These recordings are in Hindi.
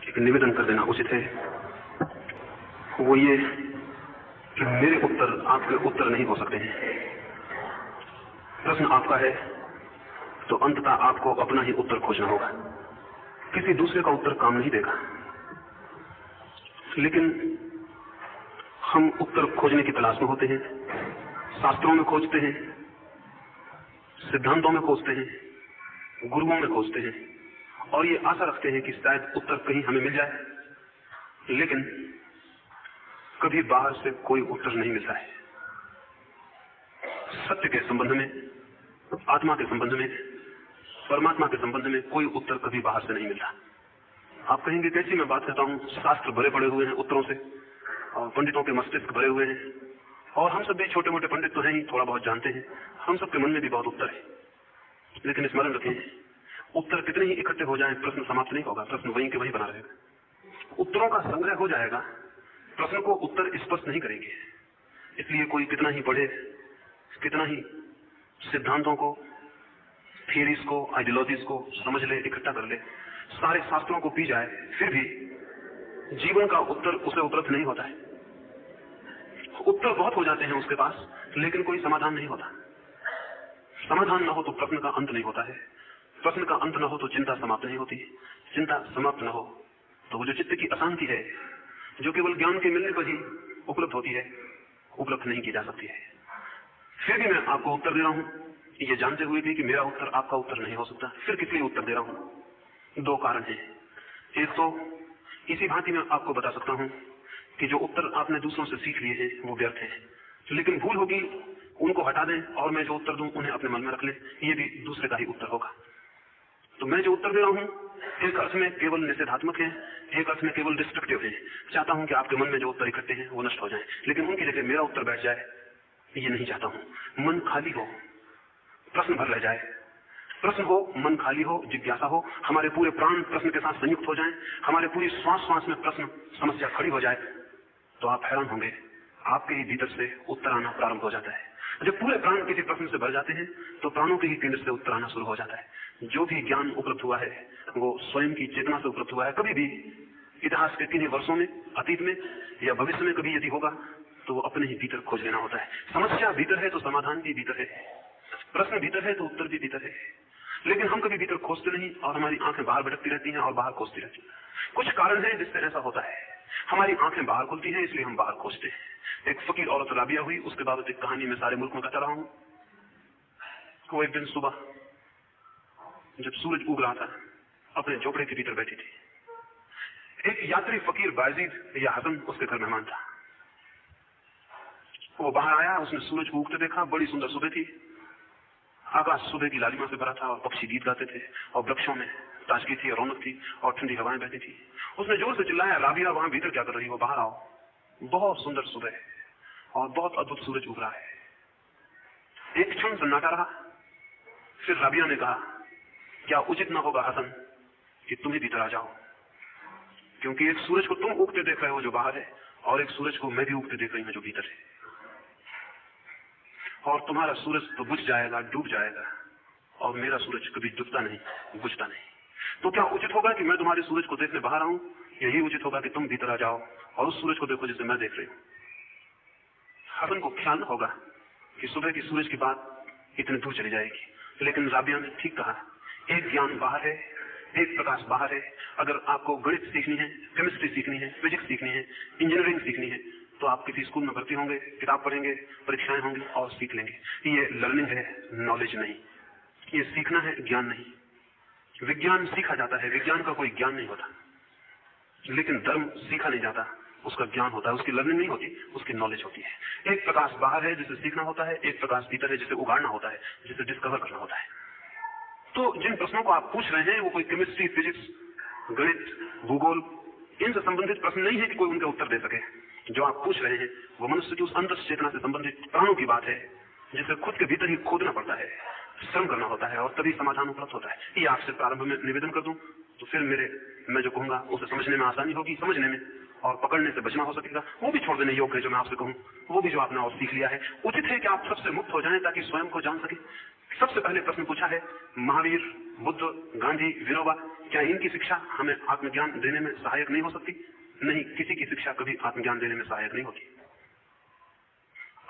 एक निवेदन कर देना उचित है, वो ये कि मेरे उत्तर आपके उत्तर नहीं हो सकते हैं। प्रश्न आपका है तो अंततः आपको अपना ही उत्तर खोजना होगा। किसी दूसरे का उत्तर काम नहीं देगा। लेकिन हम उत्तर खोजने की तलाश में होते हैं, शास्त्रों में खोजते हैं, सिद्धांतों में खोजते हैं, गुरुओं में खोजते हैं और ये आशा रखते हैं कि शायद उत्तर कहीं हमें मिल जाए। लेकिन कभी बाहर से कोई उत्तर नहीं मिलता है। सत्य के संबंध में, आत्मा के संबंध में, परमात्मा के संबंध में कोई उत्तर कभी बाहर से नहीं मिलता। आप कहेंगे कैसी मैं बात करता हूं, शास्त्र भरे पड़े हुए हैं उत्तरों से और पंडितों के मस्तिष्क भरे हुए हैं और हम सब भी छोटे मोटे पंडित तो हैं ही, थोड़ा बहुत जानते हैं, हम सबके मन में भी बहुत उत्तर है। लेकिन स्मरण रखें, उत्तर कितने ही इकट्ठे हो जाएं, प्रश्न समाप्त नहीं होगा, प्रश्न वहीं के वहीं बना रहेगा। उत्तरों का संग्रह हो जाएगा, प्रश्न को उत्तर स्पष्ट नहीं करेंगे। इसलिए कोई कितना ही पढ़े, कितना ही सिद्धांतों को, थियरीज को, आइडियोलॉजीज को समझ ले, इकट्ठा कर ले, सारे शास्त्रों को पी जाए, फिर भी जीवन का उत्तर उसे उपलब्ध नहीं होता है। उत्तर बहुत हो जाते हैं उसके पास, लेकिन कोई समाधान नहीं होता। समाधान न हो तो प्रश्न का अंत नहीं होता है, प्रश्न का अंत न हो तो चिंता समाप्त नहीं होती, चिंता समाप्त न हो तो वो जो चित्त की अशांति है, जो केवल ज्ञान के मिलने पर ही उपलब्ध होती है, उपलब्ध नहीं की जा सकती है। फिर भी मैं आपको उत्तर दे रहा हूं, ये जानते हुए भी कि मेरा उत्तर आपका उत्तर नहीं हो सकता। फिर किस लिए उत्तर दे रहा हूं? दो कारण हैं। एक तो इसी भांति मैं आपको बता सकता हूं कि जो उत्तर आपने दूसरों से सीख लिए हैं वो व्यर्थ है, लेकिन भूल होगी उनको हटा दें और मैं जो उत्तर दूं उन्हें अपने मन में रख लें, ये भी दूसरे का ही उत्तर होगा। तो मैं जो उत्तर दे रहा हूं एक अर्थ में केवल निषेधात्मक है, एक अर्थ में केवल डिस्ट्रक्टिव है। चाहता हूं कि आपके मन में जो उत्तर इकट्ठे हैं वो नष्ट हो जाएं, लेकिन उनकी जगह मेरा उत्तर बैठ जाए, ये नहीं चाहता हूं। मन खाली हो, प्रश्न भर रह जाए, प्रश्न हो, मन खाली हो, जिज्ञासा हो, हमारे पूरे प्राण प्रश्न के साथ संयुक्त हो जाएं, हमारे पूरी श्वास श्वास में प्रश्न समस्या खड़ी हो जाए, तो आप हैरान होंगे, आपके ही भीतर से उत्तर आना प्रारंभ हो जाता है। जब पूरे प्राण किसी प्रश्न से भर जाते हैं तो प्राणों के ही केंद्र से उत्तर आना शुरू हो जाता है। जो भी ज्ञान उपलब्ध हुआ है वो स्वयं की चेतना से उपलब्ध हुआ है। कभी भी इतिहास के किन्हीं वर्षों में, अतीत में या भविष्य में कभी यदि होगा तो वो अपने ही भीतर खोज लेना होता है। समस्या भीतर है तो समाधान भी भीतर है, प्रश्न भीतर है तो उत्तर भी भीतर है। लेकिन हम कभी भीतर खोजते नहीं और हमारी आंखें बाहर भटकती रहती हैं और बाहर खोजती रहती हैं। कुछ कारण है जिससे ऐसा होता है। हमारी आंखें बाहर खुलती हैं इसलिए हम बाहर खोजते हैं। एक फकीर औरत राबिया हुई, उसके बाबत एक कहानी मैं सारे मुल्क में कहता रहा हूं। वो एक दिन सुबह जब सूरज उग रहा था अपने झोपड़े के भीतर बैठी थी। एक यात्री फकीर बायजीद या हसन उसके घर मेहमान था। वो बाहर आया, उसने सूरज को उगते देखा। बड़ी सुंदर सुबह थी, आकाश सुबह की लालिमा से भरा था और पक्षी गीत गाते थे और वृक्षों में ताजगी थी, रौनक थी और ठंडी हवाएं बहती थी। उसने जोर से चिल्लाया, राबिया वहां भीतर क्या कर रही हो, बाहर आओ, बहुत सुंदर सुबह है और बहुत अद्भुत सूरज उग रहा है। एक क्षण सन्नाटा रहा, फिर राबिया ने कहा, क्या उचित न होगा हसन कि तुम ही भीतर आ जाओ, क्योंकि एक सूरज को तुम उगते देख रहे हो जो बाहर है और एक सूरज को मैं भी उगते देख रही हूं जो भीतर है, और तुम्हारा सूरज तो बुझ जाएगा, डूब जाएगा, और मेरा सूरज कभी डूबता नहीं, बुझता नहीं। तो क्या उचित होगा कि मैं तुम्हारे सूरज को देखने बाहर आऊं, यही उचित होगा कि तुम भीतर आ जाओ और उस सूरज को देखो जिसे मैं देख रही हूं। हसन को ख्याल न होगा कि सुबह की सूरज की बात इतनी दूर चली जाएगी, लेकिन राबिया ने ठीक कहा, एक ज्ञान बाहर है, एक प्रकाश बाहर है। अगर आपको गणित सीखनी है, केमिस्ट्री सीखनी है, फिजिक्स सीखनी है, इंजीनियरिंग सीखनी है, तो आप किसी स्कूल में भर्ती होंगे, किताब पढ़ेंगे, परीक्षाएं होंगी और सीख लेंगे। ये लर्निंग है, नॉलेज नहीं। ये सीखना है, ज्ञान नहीं। विज्ञान सीखा जाता है, विज्ञान का कोई ज्ञान नहीं होता। लेकिन धर्म सीखा नहीं जाता, उसका ज्ञान होता है, उसकी लर्निंग नहीं होती, उसकी नॉलेज होती है। एक प्रकाश बाहर है जिसे सीखना होता है, एक प्रकाश भीतर है जिसे उगाड़ना होता है, जिसे डिस्कवर करना होता है। तो जिन प्रश्नों को आप पूछ रहे हैं वो कोई केमिस्ट्री, फिजिक्स, गणित, भूगोल, इनसे संबंधित प्रश्न नहीं है कि कोई उनके उत्तर दे सके। जो आप पूछ रहे हैं वो मनुष्य की उस अंतर चेतना से संबंधित प्राणों की बात है, जिसे खुद के भीतर ही खोदना पड़ता है, श्रम करना होता है और तभी समाधान उपलब्ध होता है। ये आपसे प्रारंभ में निवेदन कर दूं तो फिर मैं जो कहूंगा उसे समझने में आसानी होगी, समझने में, और पकड़ने से बचना हो सकेगा। वो भी छोड़ देने योग्य है जो मैं आपसे कहूं, वो भी जो आपने और सीख लिया है। उचित है कि आप सबसे मुक्त हो जाएं ताकि स्वयं को जान सके। सबसे पहले प्रश्न पूछा है महावीर बुद्ध, गांधी, विनोबा, क्या इनकी शिक्षा हमें आत्मज्ञान देने में सहायक नहीं हो सकती? नहीं, किसी की शिक्षा कभी आत्मज्ञान देने में सहायक नहीं होती।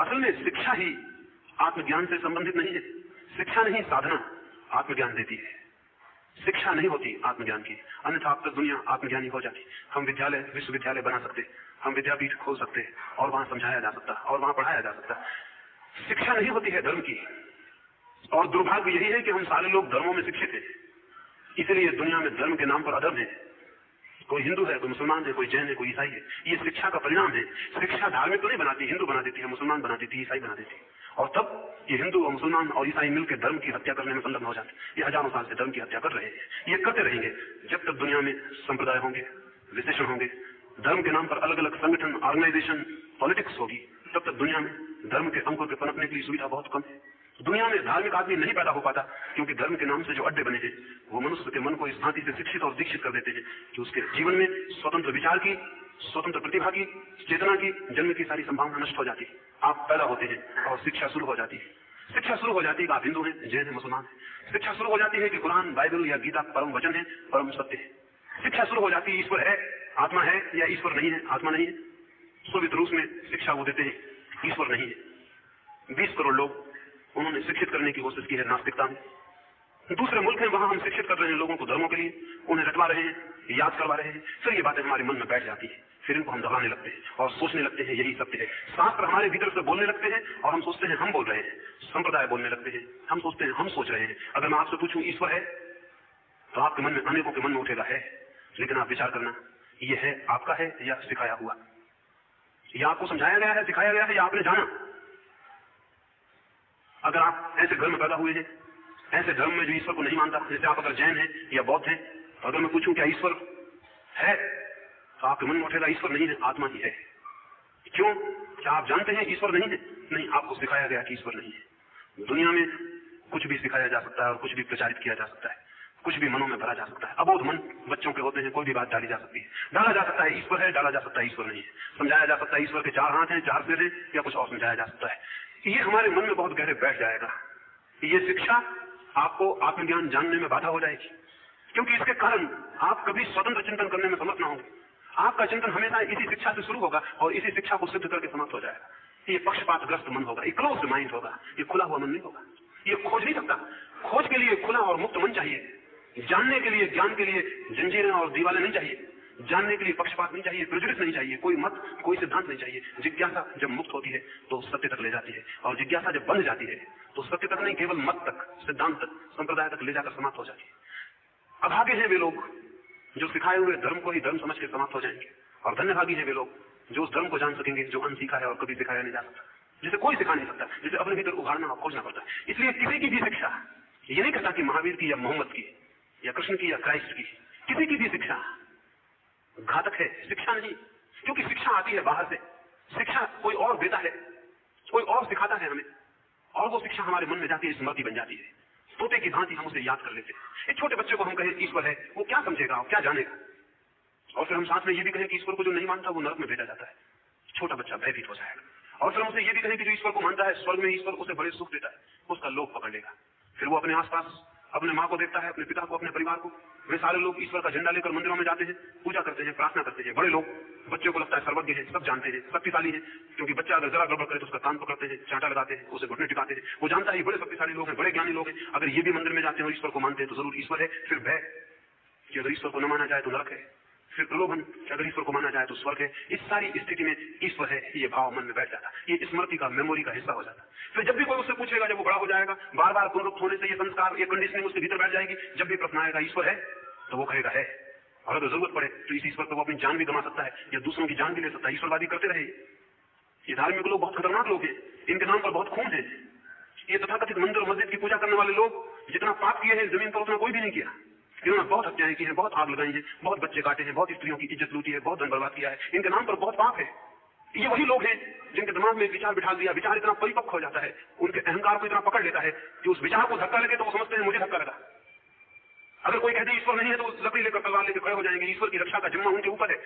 असल में शिक्षा ही आत्मज्ञान से संबंधित नहीं है। शिक्षा नहीं, साधना आत्मज्ञान देती है। शिक्षा नहीं होती आत्मज्ञान की, अन्यथा अब तक दुनिया आत्मज्ञानी हो जाती। हम विद्यालय, विश्वविद्यालय बना सकते, हम विद्यापीठ खोल सकते और वहां समझाया जा सकता और वहां पढ़ाया जा सकता। शिक्षा नहीं होती है धर्म की। और दुर्भाग्य यही है कि हम सारे लोग धर्मों में शिक्षित हैं, इसलिए दुनिया में धर्म के नाम पर अधर्म है। कोई हिंदू है, कोई मुसलमान है, कोई जैन है, कोई ईसाई है। ये शिक्षा का परिणाम है। शिक्षा धार्मिक तो नहीं बनाती, हिंदू बना देती है, मुसलमान बना देती है, ईसाई बना देती है। और तब ये हिंदू और मुसलमान और ईसाई मिलकर धर्म की हत्या करने में संलग्न हो जाते हैं। ये हजारों साल से धर्म की हत्या कर रहे हैं, ये करते रहेंगे जब तक दुनिया में संप्रदाय होंगे, विशेषण होंगे, धर्म के नाम पर अलग अलग संगठन, ऑर्गेनाइजेशन, पॉलिटिक्स होगी, तब तक दुनिया में धर्म के अंकुर के पनपने की सुविधा बहुत कम है। दुनिया में धार्मिक आदमी नहीं पैदा हो पाता, क्योंकि धर्म के नाम से जो अड्डे बने हैं वो मनुष्य के मन को इस भांति से शिक्षित और दीक्षित कर देते हैं कि उसके जीवन में स्वतंत्र विचार की, स्वतंत्र प्रतिभा की, चेतना की, जन्म की सारी संभावना नष्ट हो जाती है। आप पैदा होते हैं और शिक्षा शुरू हो जाती है। शिक्षा शुरू हो जाती है कि आप हिंदू हैं, जैन हैं, मुसलमान हैं। शिक्षा शुरू हो जाती है कि कुरान, बाइबल या गीता परम वचन है, परम सत्य है। शिक्षा शुरू हो जाती है ईश्वर है, आत्मा है, या ईश्वर नहीं है, आत्मा नहीं है। सोवियत रूस में शिक्षा वो देते हैं, ईश्वर नहीं है। 20 करोड़ लोग उन्होंने शिक्षित करने की कोशिश की है नास्तिकता में। दूसरे मुल्क हैं, वहां हम शिक्षित कर रहे हैं लोगों को धर्मों के लिए, उन्हें रटवा रहे हैं, याद करवा रहे हैं। फिर ये बातें हमारे मन में बैठ जाती है, फिर इनको हम दबाने लगते हैं और सोचने लगते हैं यही सत्य है। शास्त्र हमारे भीतर से बोलने लगते हैं और हम सोचते हैं हम बोल रहे हैं। संप्रदाय बोलने लगते हैं, हम सोचते हैं हम सोच रहे हैं। अगर मैं आपसे पूछूं ईश्वर है, तो आपके मन में, अनेकों के मन में उठेगा है। लेकिन आप विचार करना, ये है आपका है या सिखाया हुआ? या आपको समझाया गया है, सिखाया गया है, या आपने जाना? अगर आप ऐसे घर में पैदा हुए हैं, ऐसे धर्म में जो ईश्वर को नहीं मानता, जैसे आप अगर जैन हैं या बौद्ध हैं, तो अगर मैं पूछूं क्या ईश्वर है, तो आपके मन में उठेगा ईश्वर नहीं है, आत्मा ही है। क्यों? क्या आप जानते हैं ईश्वर नहीं है? नहीं, आपको सिखाया गया कि ईश्वर नहीं है। दुनिया में कुछ भी सिखाया जा सकता है और कुछ भी प्रचारित किया जा सकता है, कुछ भी मनों में भरा जा सकता है। अबोध मन बच्चों के होते हैं, कोई भी बात डाली जा सकती है। डाला जा सकता है ईश्वर है, डाला जा सकता है ईश्वर नहीं है। समझाया जा सकता है ईश्वर के 4 हाथ हैं, 4 सिर हैं, या कुछ और समझाया जा सकता है। ये हमारे मन में बहुत गहरे बैठ जाएगा। ये शिक्षा आपको आत्मज्ञान जानने में बाधा हो जाएगी, क्योंकि इसके कारण आप कभी स्वतंत्र चिंतन करने में समर्थ ना होंगे। आपका चिंतन हमेशा इसी शिक्षा से शुरू होगा और इसी शिक्षा को सिद्ध करके समाप्त हो जाएगा। ये पक्षपातग्रस्त मन होगा, ये क्लोज माइंड होगा, ये खुला हुआ मन नहीं होगा। ये खोज नहीं सकता। खोज के लिए खुला और मुक्त मन चाहिए। जानने के लिए, ज्ञान के लिए जंजीरें और दीवारें नहीं चाहिए। जानने के लिए पक्षपात नहीं चाहिए, प्रेजुडिस नहीं चाहिए, कोई मत, कोई सिद्धांत नहीं चाहिए। जिज्ञासा जब मुक्त होती है तो सत्य तक ले जाती है, और जिज्ञासा जब बंध जाती है तो सत्य तक नहीं, केवल मत तक, सिद्धांत तक, संप्रदाय तक ले जाकर समाप्त हो जाती है। अभागे हैं वे लोग जो सिखाए हुए धर्म को ही धर्म समझ के समाप्त हो जाएंगे, और धन्यभागी हैं वे लोग जो उस धर्म को जान सकेंगे जो अनसीखा है और कभी सिखाया नहीं जा सकता, जिसे कोई सिखा नहीं सकता, जिसे अपने भीतर उभारना और खोजना पड़ता है। इसलिए किसी की भी शिक्षा, ये नहीं कहता कि महावीर की या मोहम्मद की या कृष्ण की या क्राइस्ट की, किसी की भी शिक्षा घातक है, शिक्षा नहीं। क्योंकि शिक्षा आती है बाहर से, शिक्षा कोई और देता है, कोई और सिखाता है हमें, और वो शिक्षा हमारे मन में जाती है, स्मृति बन जाती है। तोते की भांति हम उसे याद कर लेते हैं। एक छोटे बच्चे को हम कहें ईश्वर है, वो क्या समझेगा और क्या जानेगा? और फिर हम साथ में ये भी कहें कि ईश्वर को जो नहीं मानता वो नरक में भेजा जाता है, छोटा बच्चा भयभीत हो जाएगा। और फिर हम उसे ये भी कहें कि जो ईश्वर को मानता है, स्वर्ग में ईश्वर उसे बड़े सुख देता है, उसका लोभ पकड़ लेगा। फिर वो अपने आसपास अपने माँ को देखता है, अपने पिता को, अपने परिवार को। वे सारे लोग ईश्वर का झंडा लेकर मंदिरों में जाते हैं, पूजा करते हैं, प्रार्थना करते हैं। बड़े लोग, बच्चे को लगता है सर्वज्ञ है, सब जानते हैं, शक्तिशाली है, क्योंकि बच्चा अगर जरा गड़बड़ करे तो उसका कान पकड़ते हैं, चांटा लगाते हैं, उसे घुटने टिकाते हैं। वो जानता है बड़े शक्तिशाली लोग हैं, बड़े ज्ञानी लोग हैं। अगर ये भी मंदिर में जाते हैं और ईश्वर को मानते हैं तो जरूर ईश्वर है। फिर भय कि अगर ईश्वर को न माना जाए तो नरक है। फिर प्रलोभन कि अगर ईश्वर को माना जाए तो स्वर्ग है। इस सारी स्थिति में ईश्वर है, ये भाव मन में बैठ जाता, ये स्मृति का, मेमोरी का हिस्सा हो जाता। फिर जब भी कोई उससे पूछेगा, जब वो बड़ा हो जाएगा, बार बार पुनरुक्त होने से ये संस्कार, ये कंडीशनिंग उसके भीतर बैठ जाएगी। जब भी प्रश्न आएगा ईश्वर है, तो वो कहेगा है। और अगर जरूरत पड़े तो इस ईश्वर को वो अपनी जान भी गंवा सकता है या दूसरों की जान भी ले सकता है। ईश्वरवादी करते रहे। ये धार्मिक लोग बहुत खतरनाक लोग हैं, इनके नाम पर बहुत खून है। ये तथाकथित मंदिर और मस्जिद की पूजा करने वाले लोग जितना पाप किए हैं जमीन पर उतना कोई भी नहीं किया। इन्होंने बहुत हत्याएं की हैं, बहुत आग लगाई है, बहुत बच्चे काटे हैं, बहुत स्त्रियों की इज्जत लूटी है, बहुत धन बर्बाद किया है। इनके नाम पर बहुत पाप है। ये वही लोग हैं जिनके दिमाग में विचार बिठा दिया, विचार इतना परिपक्व हो जाता है, उनके अहंकार को इतना पकड़ लेता है कि उस विचार को धक्का लगे तो वो समझते हैं मुझे धक्का लगा। अगर कोई कहते ईश्वर नहीं है तो लकड़ी लेकर, तलवार लेकर खड़े हो जाएंगे। ईश्वर की रक्षा का जिम्मा उनके ऊपर है।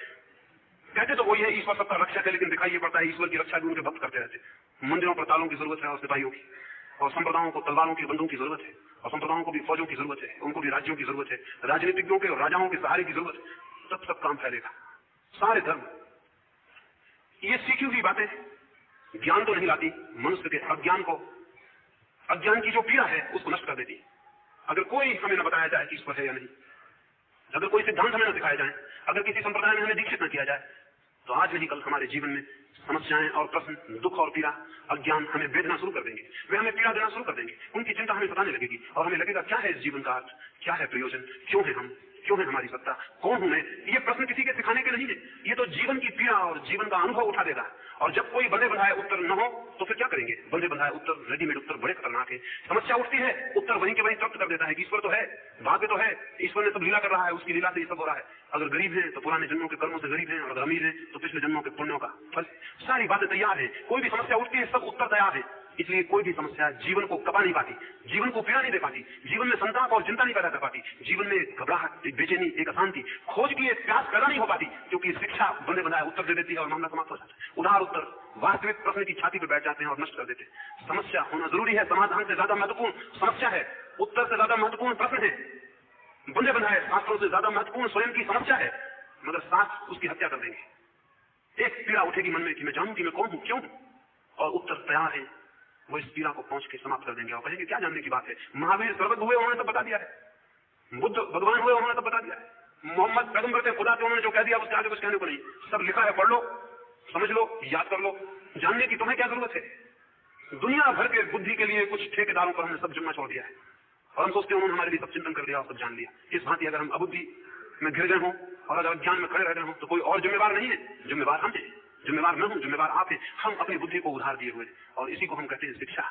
कहते तो वही है ईश्वर सबका रक्षक है, लेकिन दिखाई ये पड़ता है ईश्वर की रक्षा भी उनके भक्त करते रहते। मंदिरों पर तालों की जरूरत है और सिपाहियों की, और संप्रदायों को तलवारों की, बंदूकों की जरूरत है, और संप्रदायों को भी फौजों की जरूरत है, उनको भी राज्यों की जरूरत है, राजनीतिज्ञों के और राजाओं के सहारे की जरूरत है, तब सब काम फैलेगा। सारे धर्म ये सीखी हुई बातें ज्ञान तो नहीं लाती, मनुष्य के अज्ञान की जो पीड़ा है उसको नष्ट कर देती है। अगर कोई हमें न बताया जाए कि ईश्वर है या नहीं, अगर कोई सिद्धांत हमें न दिखाया जाए, अगर किसी संप्रदाय में हमें दीक्षित न किया जाए, तो आज नहीं कल हमारे जीवन में समस्याएं और प्रश्न, दुख और पीड़ा, अज्ञान हमें वेदना शुरू कर देंगे, वे हमें पीड़ा देना शुरू कर देंगे। उनकी चिंता हमें सताने लगेगी और हमें लगेगा क्या है इस जीवन का अर्थ, क्या है प्रयोजन, क्यों है हम, क्यों है हमारी सत्ता, कौन हूं मैं। ये प्रश्न किसी के सिखाने के नहीं है, ये तो जीवन की पीड़ा और जीवन का अनुभव उठा देगा। और जब कोई बंधे बंधाए उत्तर न हो तो फिर क्या करेंगे? बंधे बंधाए उत्तर, रेडीमेड उत्तर बड़े खतरनाक है। समस्या उठती है, उत्तर वहीं के वहीं तृप्त कर देता है कि ईश्वर तो है, भाग्य तो है, ईश्वर ने सब लीला कर रहा है, उसकी लीला से ये सब हो रहा है। अगर गरीब है तो पुराने जन्मों के कर्मों से गरीब है, और अगर अमीर है तो पिछले जन्मों के पुण्यों का फल। सारी बातें तैयार है, कोई भी समस्या उठती है सब उत्तर तैयार है। इसलिए कोई भी समस्या जीवन को कपा नहीं पाती, जीवन को पीड़ा नहीं दे पाती, जीवन में संताप और चिंता नहीं पैदा कर पाती, जीवन में घबराहट, एक बेचैनी, एक अशांति, खोज की एक प्यास पैदा नहीं हो पाती, क्योंकि शिक्षा बंधे बंधाए उत्तर दे देती है और मामला समाप्त हो जाता है। उदार उत्तर वास्तविक प्रश्न की छाती पर बैठ जाते हैं और नष्ट कर देते हैं। समस्या होना जरूरी है, समाधान से ज्यादा महत्वपूर्ण समस्या है, उत्तर से ज्यादा महत्वपूर्ण प्रश्न है, बंधे बंधाए शास्त्रों से ज्यादा महत्वपूर्ण स्वयं की समस्या है। मगर शास्त्र उसकी हत्या कर देंगे। एक पीड़ा उठेगी मन में कि मैं जानूं कि मैं कौन हूं, क्यों, और उत्तर तैयार है, वो इस पीड़ा को पहुंच के समाप्त कर देंगे और कहेंगे क्या जानने की बात है। महावीर सर्वज्ञ हुए, उन्होंने सब बता दिया है, बुद्ध भगवान हुए, उन्होंने सब बता दिया है, मोहम्मद पैगंबर थे, खुदा थे, उन्होंने जो कह दिया उसके आगे कुछ कहने को नहीं, सब लिखा है, पढ़ लो, समझ लो, याद कर लो, जानने की तुम्हें क्या जरूरत है। दुनिया भर के बुद्धि के लिए कुछ ठेकेदारों पर हमने सब जिम्मा छोड़ दिया है और हम सोचते हैं उन्होंने हमारे लिए सब चिंतन कर दिया और सब जान लिया। इस भांति अगर हम अबुद्धि में घिर गए हों और अगर अज्ञान में खड़े रह गए हों तो कोई और जिम्मेवार नहीं है, जिम्मेवार हम हैं, जिम्मेवार मैं हूं, जिम्मेवार आप हैं। हम अपनी बुद्धि को उधार दिए हुए, और इसी को हम कहते हैं शिक्षा।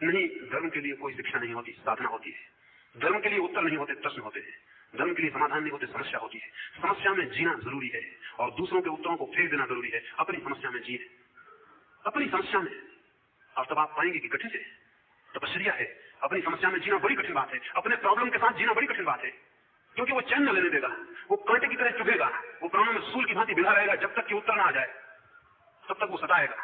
नहीं, धर्म के लिए कोई शिक्षा नहीं होती, साधना होती है। धर्म के लिए उत्तर नहीं होते, प्रश्न होते हैं। धर्म के लिए समाधान नहीं होते, समस्या होती है। समस्या में जीना जरूरी है और दूसरों के उत्तरों को फेंक देना जरूरी है। अपनी समस्या में जिए, अपनी समस्या में, और तब आप पाएंगे कि कठिन है, तपस्या है। अपनी समस्या में जीना बड़ी कठिन बात है, अपने प्रॉब्लम के साथ जीना बड़ी कठिन बात है, क्योंकि वो चैन न लेने देगा, वो कांटे की तरह चुभेगा, वो प्राणों में सूल की भांति बिला रहेगा। जब तक कि उत्तर ना आ जाए तब तक वो सताएगा,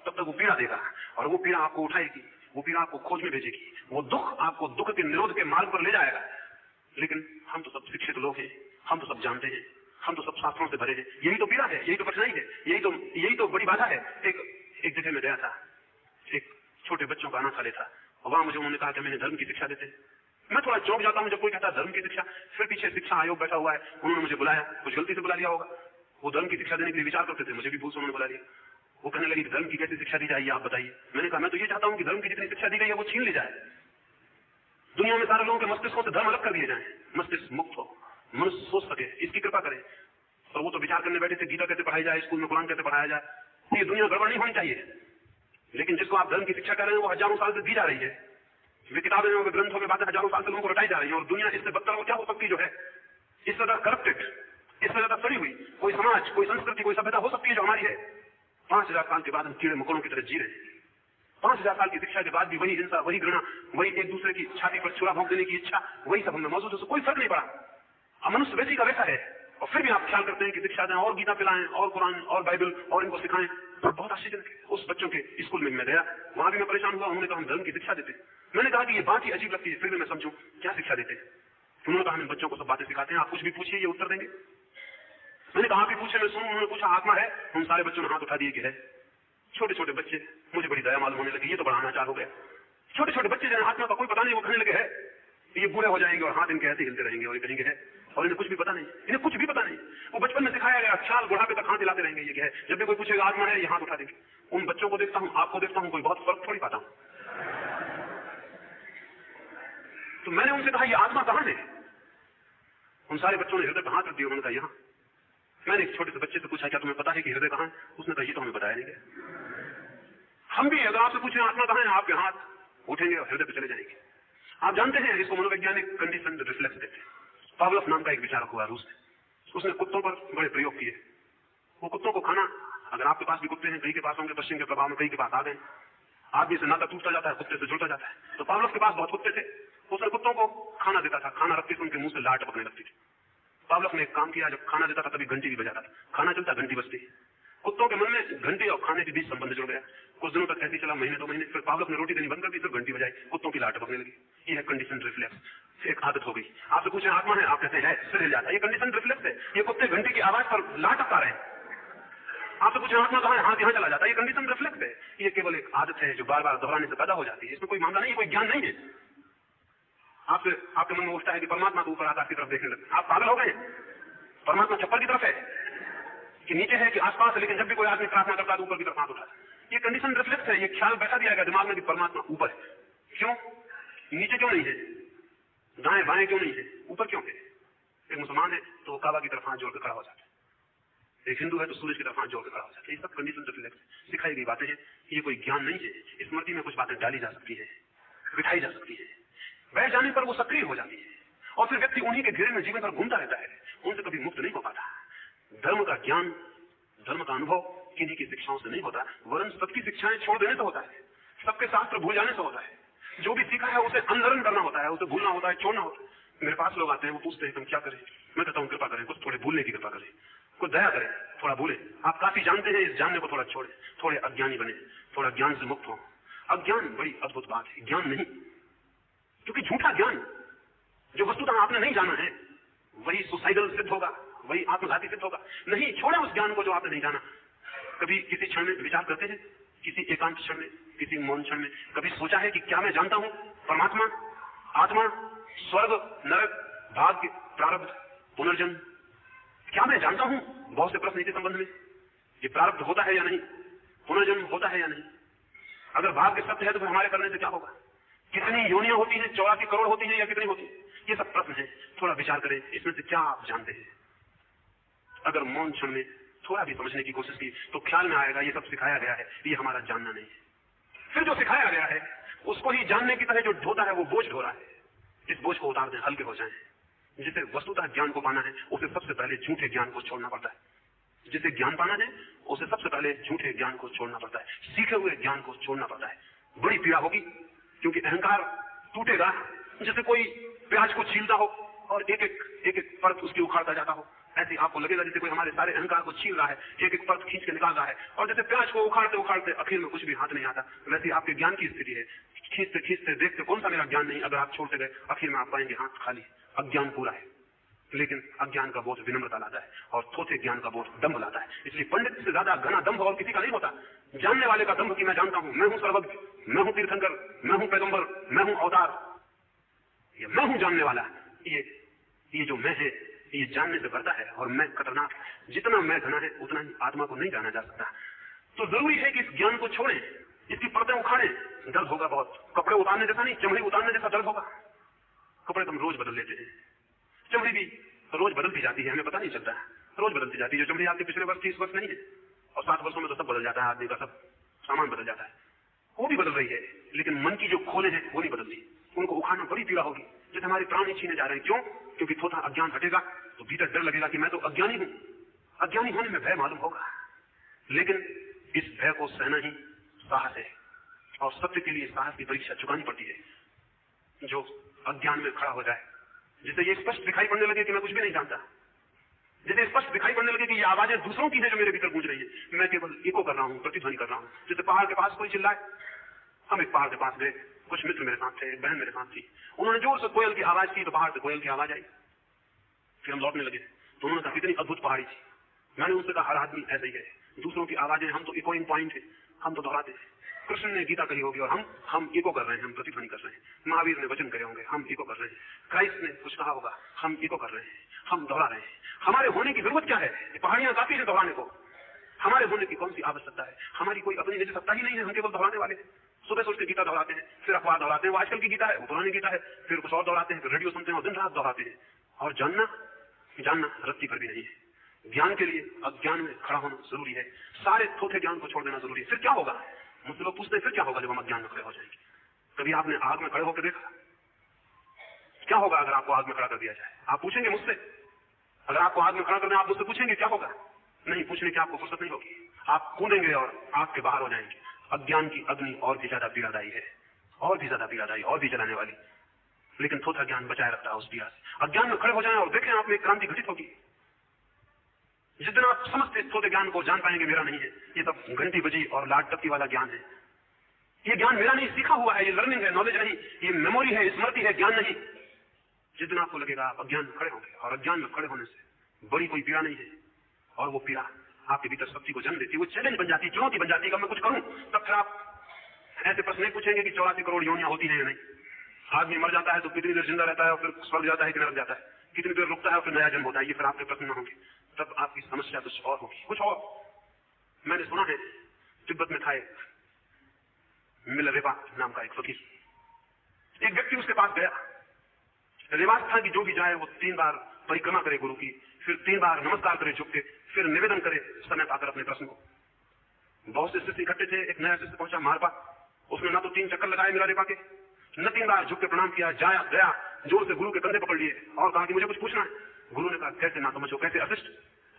तब तक वो पीड़ा देगा, और वो पीड़ा आपको उठाएगी, वो पीड़ा आपको खोज में भेजेगी, वो दुख आपको दुख के निरोध के मार्ग पर ले जाएगा। लेकिन हम तो सब शिक्षित लोग हैं, हम तो सब जानते हैं, हम तो सब शास्त्रों से भरे हैं। यही तो पीड़ा है, यही तो कठिनाई है, यही तो बड़ी बाधा है। एक जगह में गया था, एक छोटे बच्चों का अनाथालय था, और वहां मुझे उन्होंने कहा कि मैंने धर्म की शिक्षा देते। मैं थोड़ा चौंक जाता हूं जब कोई कहता है धर्म की शिक्षा। फिर पीछे शिक्षा आयोग बैठा हुआ है, उन्होंने मुझे बुलाया, कुछ गलती से बुला लिया होगा, वो धर्म की शिक्षा देने के लिए विचार करते थे, मुझे भी भूल से उन्होंने बुला लिया। वो कहने लगी धर्म की कैसी शिक्षा दी जाए आप बताइए। मैंने कहा मैं तो ये चाहता हूं कि धर्म की जितनी शिक्षा दी गई है वो छीन ली जाए, दुनिया में सारे लोगों के मस्तिष्कों से धर्म अलग कर दिए जाए, मस्तिष्क मुक्त हो, मनुष्य सोच सके, इसकी कृपा करें। और वो तो विचार करने बैठे थे गीता कैसे पढ़ाई जाए, स्कूल में कुरान कैसे पढ़ाया जाए। ये दुनिया गड़बड़ नहीं होनी चाहिए, लेकिन जिसको आप धर्म की शिक्षा कर रहे हैं वो हजारों साल से दी जा रही है। वे किताबें और ग्रंथों में बातें हजारों साल से लोगों को रटाई जा रही है, और दुनिया इससे बदतर और क्या हो सकती जो है, इससे ज्यादा करप्टेड, इससे ज्यादा सड़ी हुई कोई समाज, कोई संस्कृति, कोई सभ्यता हो सकती है जो हमारी है। 5000 साल के बाद हम कीड़े मकोड़ों की तरह जी रहे हैं। 5000 साल की शिक्षा के बाद भी वही हिंसा, वही घृणा, वही एक दूसरे की छाती पर छुरा भोंक देने की इच्छा, वही सब हमें मौजूद है। कोई फर्क नहीं पड़ा, मनुष्य वैसी का वैसा है। और फिर भी आप ख्याल करते हैं कि शिक्षा दें और गीता पिलाएं और कुरान और बाइबल और इनको सिखाएं। तो बहुत आश्चर्यजनक है। उस बच्चों के स्कूल में मैं गया, वहां भी मैं परेशान हुआ। उन्होंने कहा हम धर्म की शिक्षा देते। मैंने कहा कि ये बात ही अजीब लगती है, फिर भी मैं समझूं क्या शिक्षा देते। उन्होंने कहा हम बच्चों को सब बातें सिखाते हैं, आप कुछ भी पूछिए ये उत्तर देंगे। मैंने कहा आप भी पूछे, मैं सुनूं। उन्होंने पूछा आत्मा है? उन सारे बच्चों ने हाथ उठा दिए कि है। छोटे छोटे बच्चे, मुझे बड़ी दया मालूम होने लगी, ये तो बड़ा अनाचार हो गया। छोटे छोटे बच्चे जिन्हें आत्मा का कोई पता नहीं, वो कहने लगे है, ये बूढ़े हो जाएंगे और हाथ इनके ऐसे हिलते रहेंगे और ये कहेंगे है, और इन्हें कुछ भी पता नहीं, इन्हें कुछ भी पता नहीं। वो बचपन में सिखाया गया ख्याल बुढ़ापे तक हाथ हिलाते रहेंगे, ये क्या है। जब भी कोई पूछेगा आत्मा है, ये हाथ उठा देंगे। उन बच्चों को देखता हूं, आपको देखता हूं, कोई बहुत फर्क थोड़ी पाता हूं। तो मैंने उनसे कहा ये आत्मा कहां है? उन सारे बच्चों ने हृदय पर हाथ रख दिया। उन्होंने कहा यहां। मैंने एक छोटे से बच्चे से पूछा क्या तुम्हें पता है कि हृदय कहां है? उसने कहा ये तो हमें बताया नहीं गया। हम भी अगर आपसे पूछें आत्मा कहां है, आपके हाथ उठेंगे और हृदय पर चले जाएंगे। आप जानते हैं इसको मनोवैज्ञानिक कंडीशन रिफ्लेक्स कहते हैं। पावलोव नाम का एक विचारक हुआ रूस में, उसने कुत्तों पर बड़े प्रयोग किए। वो कुत्तों को खाना, अगर आपके पास भी कुत्ते हैं, कई के पास होंगे, पश्चिम के प्रभाव में कई के पास आ गए, आदमी से नाता टूटता जाता है, कुत्ते से जुड़ता जाता है। तो पावलोव के पास बहुत कुत्ते थे, उसने कुत्तों को खाना देता था। खाना रखते थे, उनके मुंह से लार टपकने लगती थी। पावलोव ने एक काम किया, जब खाना देता था तभी घंटी भी बजाता था। खाना चलता, घंटी बजती, कुत्तों के मन में घंटी और खाने के बीच संबंध जुड़ गया। कुछ दिनों तक ऐसे चला, महीने 2 महीने, फिर पावलोव ने रोटी देनी बंद कर दी, फिर घंटी बजाई, कुत्तों की लाट पकड़ने लगी। ये है कंडीशन रिफ्लेक्स, एक आदत हो गई। आपसे पूछे आत्मा है, आप कहते हैं फिर हिल जाता है। ये कंडीशन रिफ्लेक्स है। ये कुत्ते घंटी की आवाज पर लाट टपका रहे हैं। आपसे पूछे आत्मा कहाँ है, हाथ यहाँ चला जाता है। ये कंडीशन रिफ्लेक्स है। ये केवल एक आदत है जो बार बार दोहराने से पैदा हो जाती है। इसमें कोई मामला नहीं है, कोई ज्ञान नहीं है। आपसे आपके मन में उठता है कि परमात्मा को ऊपर आकाश की तरफ देखने लगे, आप पागल हो गए। परमात्मा छप्पर की तरफ है कि नीचे है कि आसपास है, लेकिन जब भी कोई आदमी प्रार्थना करता है तो ऊपर की तरफ हाथ उठाता है। ये कंडीशन रिफ्लेक्स है। ये ख्याल बैठा दिया गया दिमाग में कि परमात्मा ऊपर है। क्यों? नीचे क्यों नहीं है? दाएं बाएं क्यों नहीं है? ऊपर क्यों है? एक मुसलमान है तो काबा की तरफ हाथ जोड़ कर खड़ा हो जाता है, एक हिंदू है तो सूरज की तरफ हाथ जोड़ कर खड़ा हो जाता है। ये सब कंडीशन रिफ्लेक्स सिखाई गई बातें हैं। ये कोई ज्ञान नहीं है। स्मृति में कुछ बातें डाली जा सकती है, बिठाई जा सकती है, बैठ जाने पर वो सक्रिय हो जाती है और फिर व्यक्ति उन्हीं के घेरे में जीवन भर घूमता रहता है, उनसे कभी मुक्त नहीं हो पाता। धर्म का ज्ञान, धर्म का अनुभव किन्हीं की शिक्षाओं से नहीं होता, वरन सबकी शिक्षाएं छोड़ देने से होता है, सबके शास्त्र भूल जाने से होता है। जो भी सीखा है उसे अनलर्न करना होता है, उसे भूलना होता है, छोड़ना होता है। मेरे पास लोग आते हैं, वो पूछते हैं तुम क्या करें? मैं कहता हूँ कृपा करें, कुछ थोड़े भूलने की कृपा करें, कुछ दया करें, थोड़ा भूले। आप काफी जानते हैं, इस जानने को थोड़ा छोड़े, थोड़े अज्ञानी बने, थोड़ा ज्ञान से मुक्त हो। अज्ञान बड़ी अद्भुत बात है, ज्ञान नहीं, क्योंकि झूठा ज्ञान जो वस्तुतः आपने नहीं जाना है वही सुसाइडल सिद्ध होगा, वही आत्मघाती सिद्ध होगा। नहीं, छोड़े उस ज्ञान को जो आपने नहीं जाना। कभी किसी क्षण में विचार करते हैं, किसी एकांत क्षण में, किसी मौन क्षण में कभी सोचा है कि क्या मैं जानता हूं? परमात्मा, आत्मा, स्वर्ग, नरक, भाग्य, प्रारब्ध, पुनर्जन्म, क्या मैं जानता हूं? बहुत से प्रश्न इसी संबंध में। ये प्रारब्ध होता है या नहीं? पुनर्जन्म होता है या नहीं? अगर भाग्य सत्य है तो फिर हमारे करने से क्या होगा? कितनी योनियां होती हैं? 84 करोड़ होती हैं या कितनी होती है? ये सब प्रश्न है। थोड़ा विचार करें, इसमें से क्या आप जानते हैं? अगर मौन क्षण में थोड़ा भी समझने की कोशिश की तो ख्याल में आएगा ये सब सिखाया गया है, ये हमारा जानना नहीं है। फिर जो सिखाया गया है उसको ही जानने की तरह जो ढोता है वो बोझ ढो रहा है। इस बोझ को उतार दें, हल्के हो जाएं। जिसे वस्तुतः ज्ञान को पाना है उसे सबसे पहले झूठे ज्ञान को छोड़ना पड़ता है। जिसे ज्ञान पाना है उसे सबसे पहले झूठे ज्ञान को छोड़ना पड़ता है, सीखे हुए ज्ञान को छोड़ना पड़ता है। बड़ी पीड़ा होगी, क्योंकि अहंकार टूटेगा जैसे कोई प्याज को छीलता हो और एक एक परत उसकी उखाड़ता जाता हो। ऐसे आपको लगेगा जैसे कोई हमारे सारे अहंकार को छील रहा है, एक एक परत खींच के निकाल रहा है, और जैसे प्याज को उखाड़ते उखाड़ते आखिर में कुछ भी हाथ नहीं आता। वैसे आपके ज्ञान की स्थिति है। खींचते खींचते देखते कौन सा मेरा ज्ञान नहीं, अगर आप छोड़ते गए आखिर में आप पाएंगे हाथ खाली, अज्ञान पूरा है। लेकिन अज्ञान का बोध विनम्रता लाता है और थोथे ज्ञान का बोध दंभ लाता है। इसलिए पंडित से ज्यादा घना दंभ और किसी का नहीं होता। जानने वाले का दंभ कि मैं जानता हूं, मैं हूं सर्वज्ञ, मैं हूं तीर्थंकर, मैं हूं पैगंबर, मैं हूं अवतार, ये मैं हूं जानने वाला। ये जो मैं है ये जानने से बढ़ता है और मैं खतरनाक। जितना मैं घना है उतना ही आत्मा को नहीं जाना जा सकता। तो जरूरी है कि इस ज्ञान को छोड़ें, इसकी परतें उखाड़ें। दर्द होगा बहुत, कपड़े उतारने जैसा नहीं, चमड़ी उतारने जैसा दर्द होगा। कपड़े तो हम रोज बदल लेते हैं, चमड़ी भी रोज बदलती जाती है, हमें पता नहीं चलता, रोज बदलती जाती है। जो चमड़ी आपके पिछले वर्ष की इस वर्ष नहीं है, और 7 वर्षों में तो सब बदल जाता है, आदमी का सब सामान बदल जाता है, वो भी बदल रही है। लेकिन मन की जो खोले हैं वो नहीं बदलती, उनको उखाड़ना बड़ी पीड़ा होगी। जैसे हमारे प्राण ही छीने जा रहे हैं। क्यों? क्योंकि थोड़ा अज्ञान हटेगा तो भीतर डर लगेगा कि मैं तो अज्ञानी हूं। अज्ञानी होने में भय मालूम होगा, लेकिन इस भय को सहना ही साहस है, और सत्य के लिए साहस की परीक्षा चुकानी पड़ती है। जो अज्ञान में खड़ा हो जाए, जिसे ये स्पष्ट दिखाई पड़ने लगे कि मैं कुछ भी नहीं जानता, जिसे स्पष्ट दिखाई पड़ने लगे कि ये आवाजें दूसरों की है जो मेरे भीतर गूंज रही है, मैं केवल इको कर रहा हूं, प्रतिध्वनि कर रहा हूं। जैसे पहाड़ के पास कोई चिल्लाए, हम एक पहाड़ के पास गए, कुछ मित्र मेरे साथ थे, एक बहन मेरे साथ थी, उन्होंने जोर से कोयल की आवाज की तो पहाड़ से कोयल की आवाज आई। फिर हम लौटने लगे तो उन्होंने कहा कितनी अद्भुत पहाड़ी थी। मैंने उनसे कहा हर आदमी ऐसे ही है, दूसरों की आवाजें, हम तो इकोइंग पॉइंट है, हम तो दोहराते हैं। कृष्ण ने गीता कही होगी और हम इको कर रहे हैं, हम प्रतिध्वनि कर रहे हैं। महावीर ने वचन करे होंगे, हम इको कर रहे हैं। क्राइस्ट ने कुछ कहा होगा, हम इको कर रहे हैं, हम दोहरा रहे हैं। हमारे होने की जरूरत क्या है? पहाड़ियां काफी है दोहराने को, हमारे होने की कौन सी आवश्यकता है? हमारी कोई अपनी निजी सत्ता ही नहीं है, हम केवल दोहराने वाले। सुबह सोच के गीता दोहराते हैं, फिर अखबार दोहराते हैं, वो आजकल की गीता है, वो पुरानी गीता है, फिर कुछ और दोहराते हैं, फिर रेडियो सुनते हैं और दिन रात दोहराते हैं। और जानना रत्ती पर भी नहीं है। ज्ञान के लिए अज्ञान में खड़ा होना जरूरी है, सारे थोथे ज्ञान को छोड़ देना जरूरी है। फिर क्या होगा? मुझसे लोग पूछते हैं फिर क्या होगा जब हम अज्ञान में खड़े हो जाएंगे? कभी आपने आग में खड़े होकर देखा? क्या होगा अगर आपको आग में खड़ा कर दिया जाए? आप पूछेंगे मुझसे, अगर आपको आग में खड़ा कर दें, आप मुझसे पूछेंगे क्या होगा? नहीं, पूछने की आपको फुर्सत नहीं होगी, आप कूदेंगे और आग के बाहर हो जाएंगे। अज्ञान की अग्नि और भी ज्यादा पीड़ादायी है, और भी ज्यादा पीड़ादायी, और भी जलाने वाली, लेकिन थोथा ज्ञान बचाए रखता है उस पीड़ा से। अज्ञान में खड़े हो जाएं और देखें आप में क्रांति घटित होगी। जिस दिन आप समझते थोड़े ज्ञान को जान पाएंगे मेरा नहीं है, ये सब घंटी बजी और लाट टपकी वाला ज्ञान है, ये ज्ञान मेरा नहीं, सीखा हुआ है, ये लर्निंग है, नॉलेज नहीं, ये मेमोरी है, स्मृति है, ज्ञान नहीं। जिस दिन आपको लगेगा आप अज्ञान में खड़े होंगे, और अज्ञान में खड़े होने से बड़ी कोई पीड़ा नहीं है, और वो पीड़ा आपके भीतर शक्ति को जन्म देती है, वो चैलेंज बन जाती है, चुनौती बन जाती है कि मैं कुछ करूं। तब फिर आप ऐसे प्रश्न नहीं पूछेंगे कि 84 करोड़ योनियां होती हैं या नहीं, आदमी मर जाता है तो कितनी देर जिंदा रहता है और फिर स्वर्ग जाता है कि नरक जाता है, कितनी देर रुकता है और फिर नया जन्म होता है, ये फिर आपके प्रश्न न होंगे। तब आपकी समस्या कुछ और होगी, कुछ और। मैंने सुना है तिब्बत में था एक मिलरेपा नाम का एक फकीर, एक व्यक्ति उसके पास गया, रिवाज था कि जो भी जाए वो 3 बार परिक्रमा करे गुरु की, फिर 3 बार नमस्कार करे झुक के, फिर निवेदन करे समय पाकर अपने प्रश्न को। बहुत से शिष्य इकट्ठे थे, एक नया शिष्य पहुंचा मारपा, उसने ना तो 3 चक्कर लगाए मिलरेपा के, न 3 बार झुक के प्रणाम किया, जाया गया, जोर से गुरु के कंधे पकड़ लिए और कहा कि मुझे कुछ पूछना है। गुरु ने कहा कैसे ना समझो, कैसे अशिष्ट,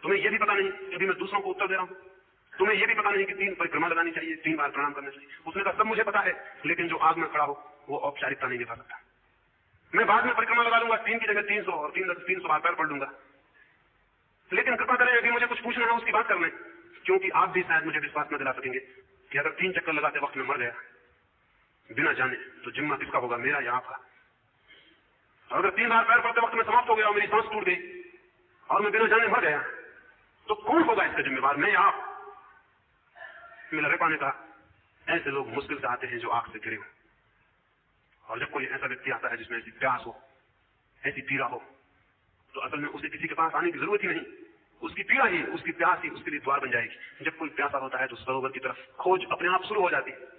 तुम्हें यह भी पता नहीं कि अभी मैं दूसरों को उत्तर दे रहा हूं, तुम्हें यह भी पता नहीं कि 3 परिक्रमा लगानी चाहिए, 3 बार प्रणाम करना चाहिए। उसने कहा सब मुझे पता है, लेकिन जो आग में खड़ा हो वो औपचारिकता नहीं निभा सकता। मैं बाद में परिक्रमा लगा लूंगा 3 की जगह 300 और 300 बार पैर पढ़ लूंगा, लेकिन कृपा करें अभी मुझे कुछ पूछना है उसकी बात कर लें, क्योंकि आप भी शायद मुझे विश्वास न दिला सकेंगे कि अगर 3 चक्कर लगाते वक्त में मर गया बिना जाने तो जिम्मा किसका होगा, मेरा या आपका। और अगर 3 बार पैर पड़ते वक्त में समाप्त हो गया और मेरी सांस टूट गई और मैं बिना जाने मर गया तो कौन होगा इसका जिम्मेवार, मैं या आप? मिलरेपा ने कहा ऐसे लोग मुश्किल से आते हैं जो आग से घिरे हो, और जब कोई ऐसा व्यक्ति आता है जिसमें ऐसी प्यास हो, ऐसी पीड़ा हो, तो असल में उसे किसी के पास आने की जरूरत ही नहीं, उसकी पीड़ा ही, उसकी प्यास ही उसके लिए द्वार बन जाएगी। जब कोई प्यासा होता है तो सरोवर की तरफ खोज अपने आप शुरू हो जाती है।